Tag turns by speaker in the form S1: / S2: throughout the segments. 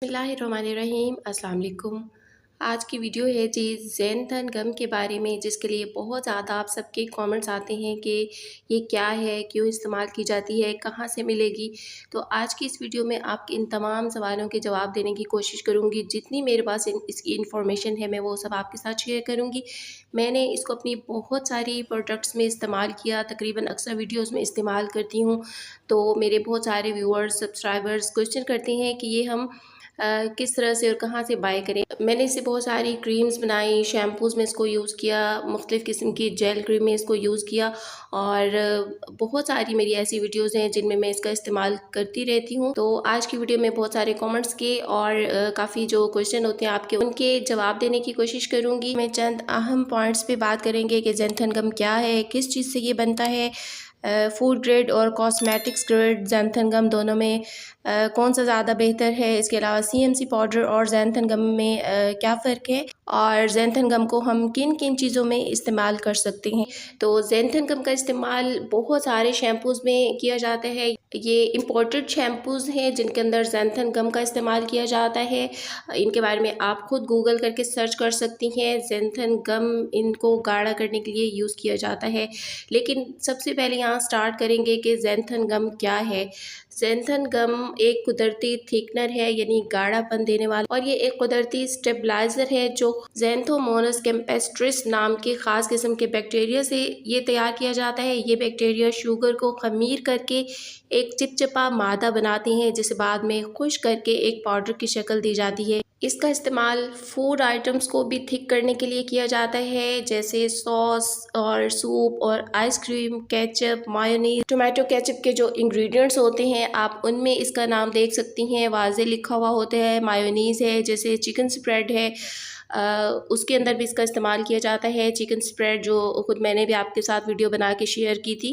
S1: बिस्मिल्लाहिर्रहमानिर्रहीम। अस्सलाम वालेकुम। आज की वीडियो है जी ज़ैंथन गम के बारे में, जिसके लिए बहुत ज़्यादा आप सबके कमेंट्स आते हैं कि ये क्या है, क्यों इस्तेमाल की जाती है, कहाँ से मिलेगी। तो आज की इस वीडियो में आपके इन तमाम सवालों के जवाब देने की कोशिश करूँगी। जितनी मेरे पास इसकी इन्फॉर्मेशन है मैं वो सब आपके साथ शेयर करूँगी। मैंने इसको अपनी बहुत सारी प्रोडक्ट्स में इस्तेमाल किया, तकरीबन अक्सर वीडियोज़ में इस्तेमाल करती हूँ। तो मेरे बहुत सारे व्यूअर्स, सब्सक्राइबर्स क्वेश्चन करते हैं कि ये हम किस तरह से और कहाँ से बाय करें। मैंने इससे बहुत सारी क्रीम्स बनाई, शैम्पूज़ में इसको यूज़ किया, मुख्तलिफ़ किस्म की जेल क्रीम में इसको यूज़ किया और बहुत सारी मेरी ऐसी वीडियोज़ हैं जिनमें मैं इसका इस्तेमाल करती रहती हूँ। तो आज की वीडियो में बहुत सारे कमेंट्स के और काफ़ी जो क्वेश्चन होते हैं आपके, उनके जवाब देने की कोशिश करूँगी। मैं चंद अहम पॉइंट्स पे बात करेंगे कि ज़ैंथन गम क्या है, किस चीज़ से ये बनता है, फूड ग्रेड और कॉस्मेटिक्स ग्रेड ज़ैंथन गम दोनों में कौन सा ज़्यादा बेहतर है। इसके अलावा सीएमसी पाउडर और ज़ैंथन गम में क्या फ़र्क है और ज़ैंथन गम को हम किन किन चीज़ों में इस्तेमाल कर सकते हैं। तो ज़ैंथन गम का इस्तेमाल बहुत सारे शैम्पूज़ में किया जाता है। ये इम्पोर्टेड शैम्पूज़ हैं जिनके अंदर ज़ैंथन गम का इस्तेमाल किया जाता है। इनके बारे में आप खुद गूगल करके सर्च कर सकती हैं। ज़ैंथन गम इनको गाढ़ा करने के लिए यूज़ किया जाता है। लेकिन सबसे पहले यहाँ स्टार्ट करेंगे कि ज़ैंथन गम क्या है। ज़ैंथन गम एक कुदरती थिकनर है, यानी गाढ़ापन देने वाला, और ये एक कुदरती स्टेबलाइज़र है जो ज़ैंथोमोनस कैम्पेस्ट्रिस नाम के ख़ास किस्म के बैक्टीरिया से ये तैयार किया जाता है। ये बैक्टीरिया शुगर को ख़मीर करके एक चिपचिपा मादा बनाते हैं, जिसे बाद में खुश्क करके एक पाउडर की शक्ल दी जाती है। इसका इस्तेमाल फूड आइटम्स को भी थिक करने के लिए किया जाता है, जैसे सॉस और सूप और ice cream, ketchup, mayonnaise. Tomato ketchup के जो इंग्रेडिएंट्स होते हैं आप उनमें इसका नाम देख सकती हैं, वाज़े लिखा हुआ होता है। मायोनीज़ है, जैसे चिकन स्प्रेड है, उसके अंदर भी इसका इस्तेमाल किया जाता है। चिकन स्प्रेड जो खुद मैंने भी आपके साथ वीडियो बना के शेयर की थी।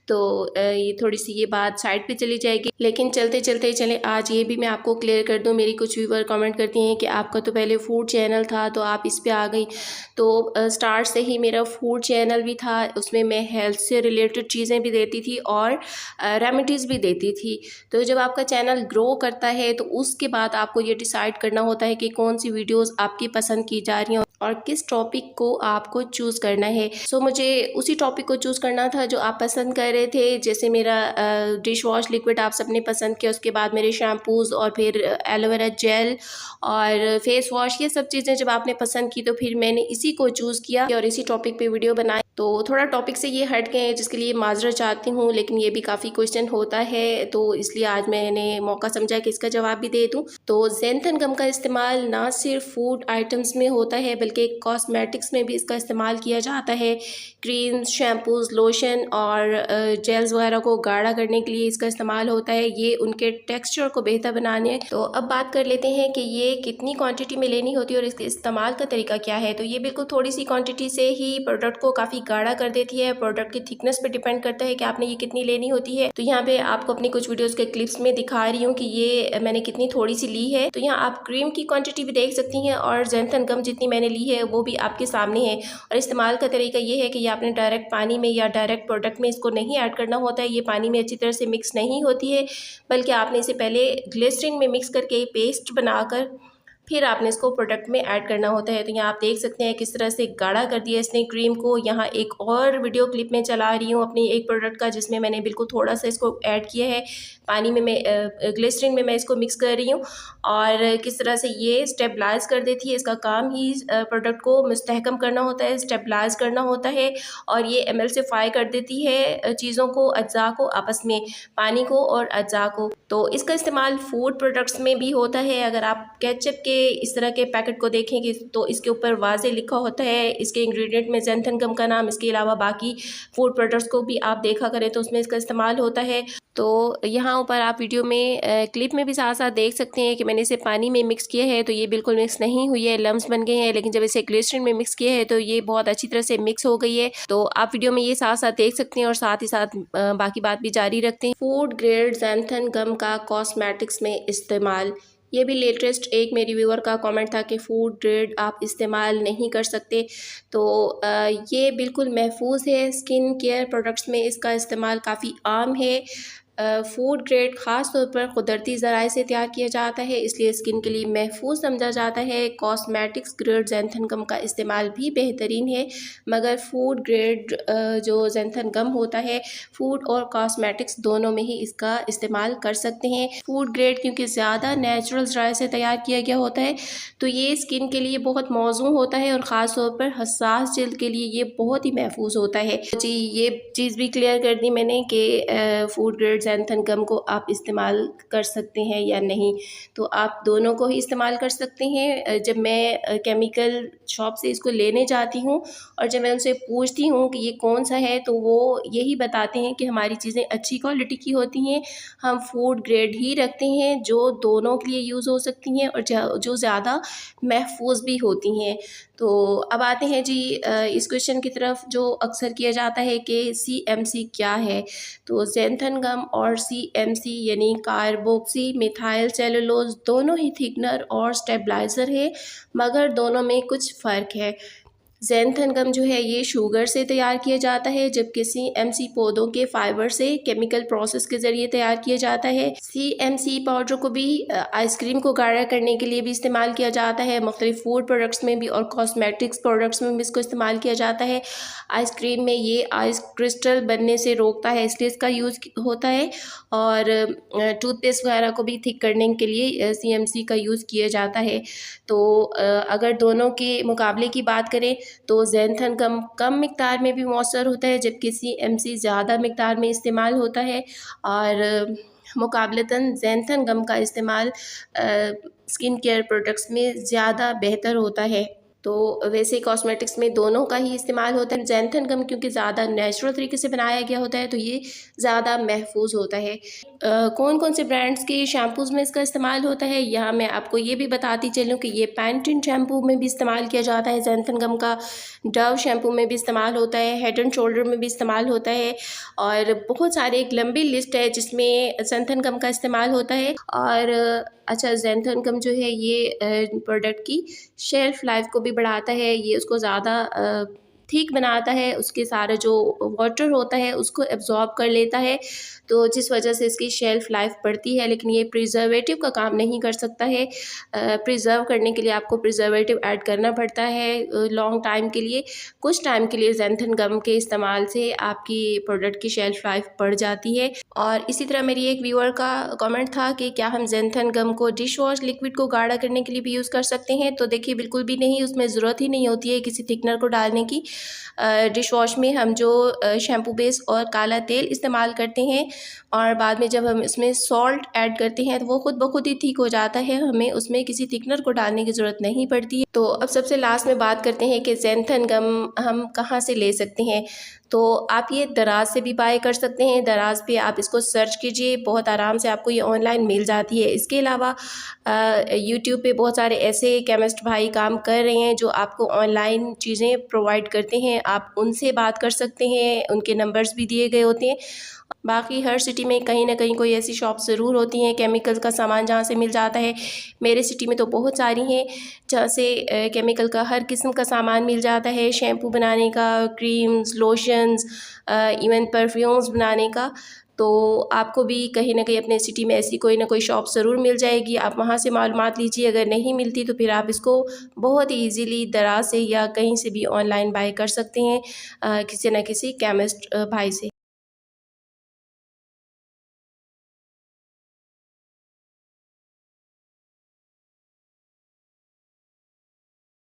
S1: तो ये थोड़ी सी ये बात साइड पे चली जाएगी, लेकिन चलते चलते चले आज ये भी मैं आपको क्लियर कर दूं। मेरी कुछ व्यूअर कमेंट करती हैं कि आपका तो पहले फूड चैनल था तो आप इस पे आ गई। तो स्टार्ट से ही मेरा फूड चैनल भी था, उसमें मैं हेल्थ से रिलेटेड चीज़ें भी देती थी और रेमेडीज़ भी देती थी। तो जब आपका चैनल ग्रो करता है तो उसके बाद आपको ये डिसाइड करना होता है कि कौन सी वीडियोज़ आपकी पसंद की जा रही हैं और किस टॉपिक को आपको चूज़ करना है। सो मुझे उसी टॉपिक को चूज़ करना था जो आप पसंद कर रहे थे। जैसे मेरा डिश वॉश लिक्विड आप सबने पसंद किया, उसके बाद मेरे शैम्पूज़ और फिर एलोवेरा जेल और फेस वॉश, ये सब चीज़ें जब आपने पसंद की तो फिर मैंने इसी को चूज़ किया और इसी टॉपिक पे वीडियो बनाई। तो थोड़ा टॉपिक से ये हट गए हैं, जिसके लिए माजरत चाहती हूँ, लेकिन ये भी काफ़ी क्वेश्चन होता है तो इसलिए आज मैंने मौका समझा कि इसका जवाब भी दे दूँ। तो ज़ैंथन गम का इस्तेमाल ना सिर्फ फूड आइटम्स में होता है बल्कि कॉस्मेटिक्स में भी इसका इस्तेमाल किया जाता है। क्रीम्स, शैम्पूज़, लोशन और जेल्स वगैरह को गाढ़ा करने के लिए इसका इस्तेमाल होता है, ये उनके टेक्सचर को बेहतर बनाने। तो अब बात कर लेते हैं कि ये कितनी क्वांटिटी में लेनी होती है और इसके इस्तेमाल का तरीका क्या है। तो ये बिल्कुल थोड़ी सी क्वांटिटी से ही प्रोडक्ट को काफ़ी गाढ़ा कर देती है। प्रोडक्ट की थिकनेस पे डिपेंड करता है कि आपने ये कितनी लेनी होती है। तो यहाँ पे आपको अपनी कुछ वीडियोज़ के क्लिप्स में दिखा रही हूँ कि ये मैंने कितनी थोड़ी सी ली है। तो यहाँ आप क्रीम की क्वांटिटी भी देख सकती हैं और ज़ैंथन गम जितनी मैंने ली है वो भी आपके सामने है। और इस्तेमाल का तरीका ये है कि ये आपने डायरेक्ट पानी में या डायरेक्ट प्रोडक्ट में इसको नहीं ऐड करना होता है। ये पानी में अच्छी तरह से मिक्स नहीं होती है, बल्कि आपने इसे पहले ग्लिसरीन में मिक्स करके पेस्ट बनाकर फिर आपने इसको प्रोडक्ट में ऐड करना होता है। तो यहाँ आप देख सकते हैं किस तरह से गाढ़ा कर दिया इसने क्रीम को। यहाँ एक और वीडियो क्लिप में चला रही हूँ अपनी एक प्रोडक्ट का, जिसमें मैंने बिल्कुल थोड़ा सा इसको ऐड किया है पानी में। मैं ग्लिसरीन में मैं इसको मिक्स कर रही हूँ और किस तरह से ये स्टेबलाइज़ कर देती है। इसका काम ही प्रोडक्ट को मुस्तहकम करना होता है, स्टेबलाइज़ करना होता है और ये एमल्सिफाई कर देती है चीज़ों को, अज्जा को आपस में, पानी को और अज्जा को। तो इसका इस्तेमाल फूड प्रोडक्ट्स में भी होता है। अगर आप केचप के इस तरह के पैकेट को देखेंगे तो इसके ऊपर वाज़े लिखा होता है इसके इंग्रेडिएंट में ज़ैंथन गम का नाम। इसके अलावा बाकी फूड प्रोडक्ट्स को भी आप देखा करें तो उसमें इसका इस्तेमाल होता है। तो यहाँ ऊपर आप वीडियो में क्लिप में भी साथ साथ देख सकते हैं कि मैंने इसे पानी में मिक्स किया है, तो ये बिल्कुल मिक्स नहीं हुई है, लम्स बन गए हैं। लेकिन जब इसे ग्लिसरीन में मिक्स किया है तो ये बहुत अच्छी तरह से मिक्स हो गई है। तो आप वीडियो में ये साथ साथ देख सकते हैं और साथ ही साथ बाकी बात भी जारी रखते हैं। फूड ग्रेड ज़ैंथन गम का कॉस्मेटिक्स में इस्तेमाल, ये भी लेटेस्ट एक मेरी व्यूअर का कमेंट था कि फूड ग्रेड आप इस्तेमाल नहीं कर सकते। तो ये बिल्कुल महफूज है। स्किन केयर प्रोडक्ट्स में इसका इस्तेमाल काफ़ी आम है। फूड ग्रेड ख़ास तौर पर कुदरती ज़राए से तैयार किया जाता है, इसलिए स्किन के लिए महफूज समझा जाता है। कॉस्मेटिक्स ग्रेड ज़ैंथन गम का इस्तेमाल भी बेहतरीन है, मगर फूड ग्रेड जो ज़ैंथन गम होता है, फूड और कॉस्मेटिक्स दोनों में ही इसका इस्तेमाल कर सकते हैं। फूड ग्रेड क्योंकि ज़्यादा नेचुरल ज़राए से तैयार किया गया होता है, तो ये स्किन के लिए बहुत मौजूद होता है और ख़ास तौर पर हसास जल्द के लिए ये बहुत ही महफूज होता है। जी, ये चीज़ भी क्लियर कर दी मैंने कि फूड ग्रेड ज़ैंथन गम को आप इस्तेमाल कर सकते हैं या नहीं, तो आप दोनों को ही इस्तेमाल कर सकते हैं। जब मैं केमिकल शॉप से इसको लेने जाती हूँ और जब मैं उनसे पूछती हूँ कि ये कौन सा है, तो वो यही बताते हैं कि हमारी चीज़ें अच्छी क्वालिटी की होती हैं, हम फूड ग्रेड ही रखते हैं जो दोनों के लिए यूज़ हो सकती हैं और जो ज़्यादा महफूज भी होती हैं। तो अब आते हैं जी इस क्वेश्चन की तरफ जो अक्सर किया जाता है कि CMC क्या है। तो ज़ैंथन गम और CMC यानी कार्बोक्सी मिथाइल सेलुलोज दोनों ही थिकनर और स्टेबलाइज़र है, मगर दोनों में कुछ फ़र्क है। ज़ैंथन गम जो है ये शुगर से तैयार किया जाता है, जबकि CMC पौधों के फाइबर से केमिकल प्रोसेस के ज़रिए तैयार किया जाता है। CMC पाउडर को भी आइसक्रीम को गाढ़ा करने के लिए भी इस्तेमाल किया जाता है, मुख्तलिफ फूड प्रोडक्ट्स में भी और कॉस्मेटिक्स प्रोडक्ट्स में भी इसको इस्तेमाल किया जाता है। आइसक्रीम में ये आइस क्रिस्टल बनने से रोकता है, इसलिए इसका यूज़ होता है, और टूथपेस्ट वगैरह को भी थिक करने के लिए CMC का यूज़ किया जाता है। तो अगर दोनों के मुकाबले की बात करें तो ज़ैंथन गम कम मिक़दार में भी मौसर होता है, जबकि CMC ज़्यादा मिक़दार में इस्तेमाल होता है, और मुकाबलतन ज़ैंथन गम का इस्तेमाल स्किन केयर प्रोडक्ट्स में ज़्यादा बेहतर होता है। तो वैसे कॉस्मेटिक्स में दोनों का ही इस्तेमाल होता है। ज़ैंथन गम क्योंकि ज़्यादा नेचुरल तरीके से बनाया गया होता है, तो ये ज़्यादा महफूज होता है। कौन कौन से ब्रांड्स के शैम्पूज़ में इसका इस्तेमाल होता है, यहाँ मैं आपको ये भी बताती चलूँ कि ये पैंटीन शैम्पू में भी इस्तेमाल किया जाता है ज़ैंथन गम का, डव शैम्पू में भी इस्तेमाल होता है, हेड एंड शोल्डर में भी इस्तेमाल होता है, और बहुत सारे एक लंबी लिस्ट है जिसमें ज़ैंथन गम का इस्तेमाल होता है। और अच्छा, ज़ैंथन गम जो है ये प्रोडक्ट की शेल्फ़ लाइफ को भी बढ़ाता है, ये उसको ज़्यादा थिक बनाता है, उसके सारा जो वाटर होता है उसको एब्ज़ॉर्ब कर लेता है, तो जिस वजह से इसकी शेल्फ़ लाइफ बढ़ती है। लेकिन ये प्रिजर्वेटिव का काम नहीं कर सकता है। प्रिज़र्व करने के लिए आपको प्रिजर्वेटिव ऐड करना पड़ता है लॉन्ग टाइम के लिए। कुछ टाइम के लिए ज़ैंथन गम के इस्तेमाल से आपकी प्रोडक्ट की शेल्फ़ लाइफ बढ़ जाती है। और इसी तरह मेरी एक व्यूअर का कमेंट था कि क्या हम ज़ैंथन गम को डिश वॉश लिक्विड को गाढ़ा करने के लिए भी यूज़ कर सकते हैं, तो देखिए बिल्कुल भी नहीं, उसमें ज़रूरत ही नहीं होती है किसी थिकनर को डालने की। डिश वॉश में हम जो शैम्पू बेस और काला तेल इस्तेमाल करते हैं और बाद में जब हम इसमें सॉल्ट ऐड करते हैं तो वो खुद ब खुद ही ठीक हो जाता है, हमें उसमें किसी थिकनर को डालने की ज़रूरत नहीं पड़ती है। तो अब सबसे लास्ट में बात करते हैं कि ज़ैंथन गम हम कहाँ से ले सकते हैं। तो आप ये दराज से भी बाय कर सकते हैं, दराज पे आप इसको सर्च कीजिए, बहुत आराम से आपको ये ऑनलाइन मिल जाती है। इसके अलावा यूट्यूब पे बहुत सारे ऐसे केमिस्ट भाई काम कर रहे हैं जो आपको ऑनलाइन चीज़ें प्रोवाइड करते हैं, आप उनसे बात कर सकते हैं, उनके नंबर्स भी दिए गए होते हैं। बाकी हर सिटी में कहीं ना कहीं कोई ऐसी शॉप ज़रूर होती हैं केमिकल का सामान जहाँ से मिल जाता है। मेरे सिटी में तो बहुत सारी हैं जहाँ से केमिकल का हर किस्म का सामान मिल जाता है, शैम्पू बनाने का, क्रीम्स, लोशंस, इवन परफ्यूम्स बनाने का। तो आपको भी कहीं ना कहीं अपने सिटी में ऐसी कोई ना कोई शॉप ज़रूर मिल जाएगी, आप वहाँ से मालूमात लीजिए। अगर नहीं मिलती तो फिर आप इसको बहुत ही ईजीली दराज से या कहीं से भी ऑनलाइन बाय कर सकते हैं किसी न किसी केमिस्ट भाई से।